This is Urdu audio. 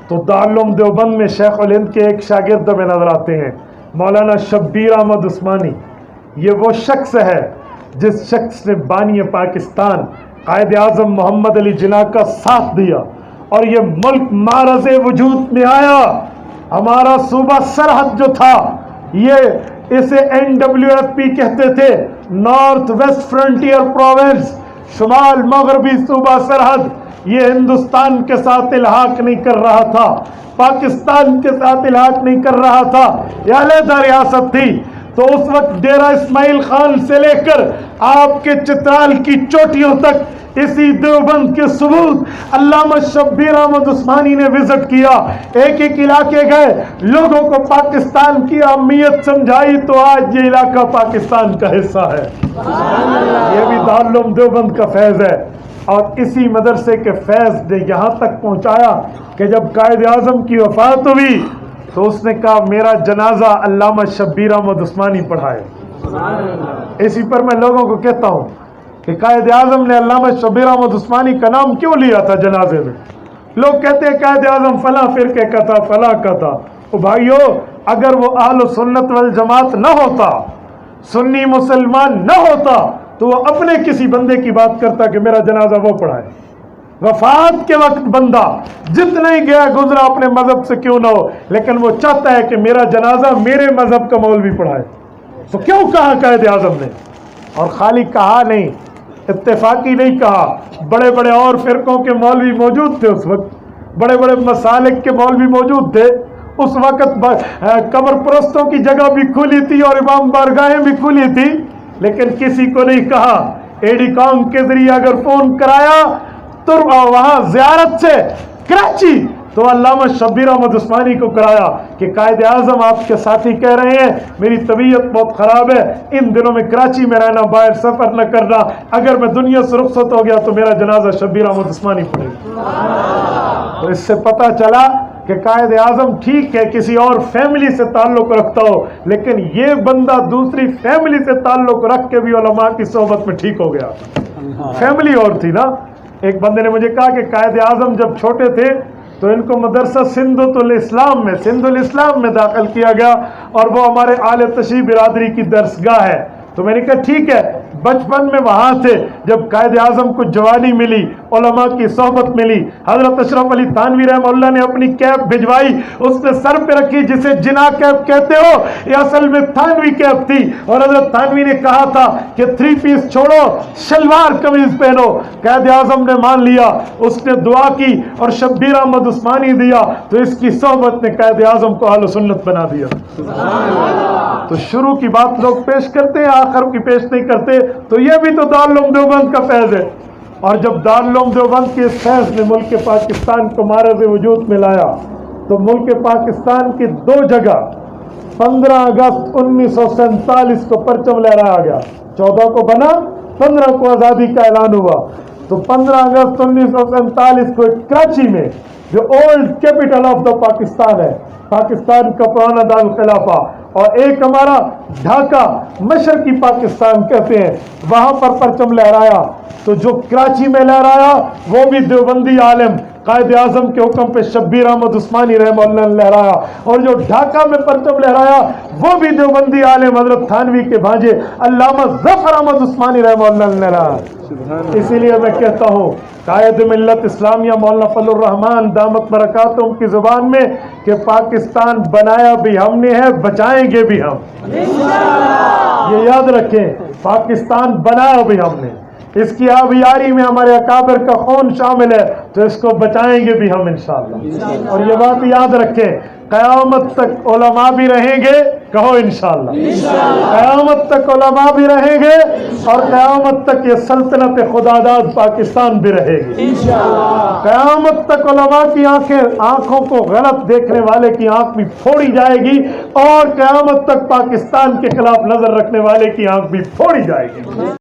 تو دارالعلوم دیوبند میں شیخ الہند کے ایک شاگرد میں نظر آتے ہیں، مولانا شبیر احمد عثمانی۔ یہ وہ شخص ہے جس شخص نے بانی پاکستان قائد اعظم محمد علی جناح کا ساتھ دیا اور یہ ملک معرض وجود میں آیا۔ ہمارا صوبہ سرحد جو تھا، یہ اسے NWFP کہتے تھے، نارتھ ویسٹ فرنٹیئر پروونس، شمال مغربی صوبہ سرحد، یہ ہندوستان کے ساتھ الحاق نہیں کر رہا تھا، پاکستان کے ساتھ الحاق نہیں کر رہا تھا، یہ علیحدہ ریاست تھی۔ تو اس وقت ڈیرہ اسماعیل خان سے لے کر آپ کے چترال کی چوٹیوں تک اسی دیوبند کے ثبوت علامہ شبیر احمد عثمانی نے وزٹ کیا، ایک ایک علاقے گئے، لوگوں کو پاکستان کی اہمیت سمجھائی، تو آج یہ علاقہ پاکستان کا حصہ ہے۔ یہ بھی دارالعلوم دیوبند کا فیض ہے۔ اور اسی مدرسے کے فیض نے یہاں تک پہنچایا کہ جب قائد اعظم کی وفات ہوئی تو اس نے کہا میرا جنازہ علامہ شبیر احمد عثمانی پڑھائے۔ اسی پر میں لوگوں کو کہتا ہوں کہ قائد اعظم نے علامہ شبیر احمد عثمانی کا نام کیوں لیا تھا جنازے میں؟ لوگ کہتے ہیں قائد اعظم فلاں فرقے کا تھا، فلاں کا تھا۔ او بھائیو، اگر وہ اہل سنت والجماعت نہ ہوتا، سنی مسلمان نہ ہوتا، تو وہ اپنے کسی بندے کی بات کرتا کہ میرا جنازہ وہ پڑھائے۔ وفات کے وقت بندہ جتنا ہی گیا گزرا اپنے مذہب سے کیوں نہ ہو، لیکن وہ چاہتا ہے کہ میرا جنازہ میرے مذہب کا مولوی پڑھائے۔ تو کیوں کہا قائد اعظم نے؟ اور خالی کہا نہیں، اتفاقی نہیں کہا، بڑے بڑے اور فرقوں کے مولوی موجود تھے اس وقت، بڑے بڑے مسالک کے مولوی موجود تھے اس وقت، قبر پرستوں کی جگہ بھی کھلی تھی اور امام بارگاہیں بھی کھلی تھی، لیکن کسی کو نہیں کہا۔ ایڈی کام کے ذریعے اگر فون کرایا تو وہاں زیارت سے کراچی تو علامہ شبیر احمد عثمانی کو کرایا کہ قائد اعظم آپ کے ساتھی کہہ رہے ہیں میری طبیعت بہت خراب ہے، ان دنوں میں کراچی میں رہنا، باہر سفر نہ کرنا، اگر میں دنیا سے رخصت ہو گیا تو میرا جنازہ شبیر احمد عثمانی پڑھے گا۔ تو اس سے پتہ چلا کہ قائد اعظم ٹھیک ہے کسی اور فیملی سے تعلق رکھتا ہو، لیکن یہ بندہ دوسری فیملی سے تعلق رکھ کے بھی علماء کی صحبت میں ٹھیک ہو گیا۔ فیملی اور تھی نا۔ ایک بندے نے مجھے کہا کہ قائد اعظم جب چھوٹے تھے تو ان کو مدرسہ سندھ الاسلام میں داخل کیا گیا اور وہ ہمارے اعلی تشیع برادری کی درسگاہ ہے۔ تو میں نے کہا ٹھیک ہے، بچپن میں وہاں تھے، جب قائد اعظم کو جوانی ملی، علماء کی صحبت ملی، حضرت اشرف علی تھانوی رحمہ اللہ نے اپنی کیپ بھجوائی، اس نے سر پہ رکھی جسے جناح کیپ کہتے ہو، یہ اصل میں تھانوی کیپ تھی، اور حضرت تھانوی نے کہا تھا کہ 3 پیس چھوڑو، شلوار قمیض پہنو۔ قائد اعظم نے مان لیا، اس نے دعا کی اور شبیر احمد عثمانی دیا، تو اس کی صحبت نے قائد اعظم کو اہل سنت بنا دیا۔ تو شروع کی بات لوگ پیش کرتے ہیں، آخر کی پیش نہیں کرتے، تو یہ بھی تو دارالعلوم دیوبند کا فیض ہے۔ اور جب دارالعلوم دیوبند کے اس فیض نے ملک پاکستان کو معرض وجود میں لایا تو ملک پاکستان کی 2 جگہ 15 اگست 1947 کو پرچم لہرایا گیا، 14 کو بنا، 15 کو آزادی کا اعلان ہوا۔ تو 15 اگست 1947 کو کراچی میں جو old capital of the Pakistan ہے، پاکستان کا پرانا دارالخلافہ، اور ایک ہمارا ڈھاکہ مشرقی پاکستان کہتے ہیں، وہاں پر پرچم لہرایا۔ تو جو کراچی میں لہرایا وہ بھی دیوبندی عالم قائد اعظم کے حکم پہ شبیر احمد عثمانی رحمہ اللہ نے لہرایا، اور جو ڈھاکہ میں پرچم لہرایا وہ بھی دیوبندی عالم حضرت تھانوی کے بھانجے علامہ ظفر احمد عثمانی رحمہ اللہ نے لہرایا۔ اسی لیے میں کہتا ہوں قائد ملت اسلامیہ مولانا فضل الرحمان دامت برکاتہم کی زبان میں کہ پاکستان بنایا بھی ہم نے ہے، بچائیں گے بھی ہم۔ یہ یاد رکھیں، پاکستان بنایا بھی ہم نے، اس کی آبیاری میں ہمارے اکابر کا خون شامل ہے، تو اس کو بچائیں گے بھی ہم انشاءاللہ۔ اور یہ بات یاد رکھیں، قیامت تک علماء بھی رہیں گے، کہو انشاءاللہ، قیامت تک علماء بھی رہیں گے، اور قیامت تک یہ سلطنت خداداد پاکستان بھی رہے گی قیامت تک علماء کی آنکھوں کو غلط دیکھنے والے کی آنکھ بھی پھوڑی جائے گی، اور قیامت تک پاکستان کے خلاف نظر رکھنے والے کی آنکھ بھی پھوڑی جائے گی۔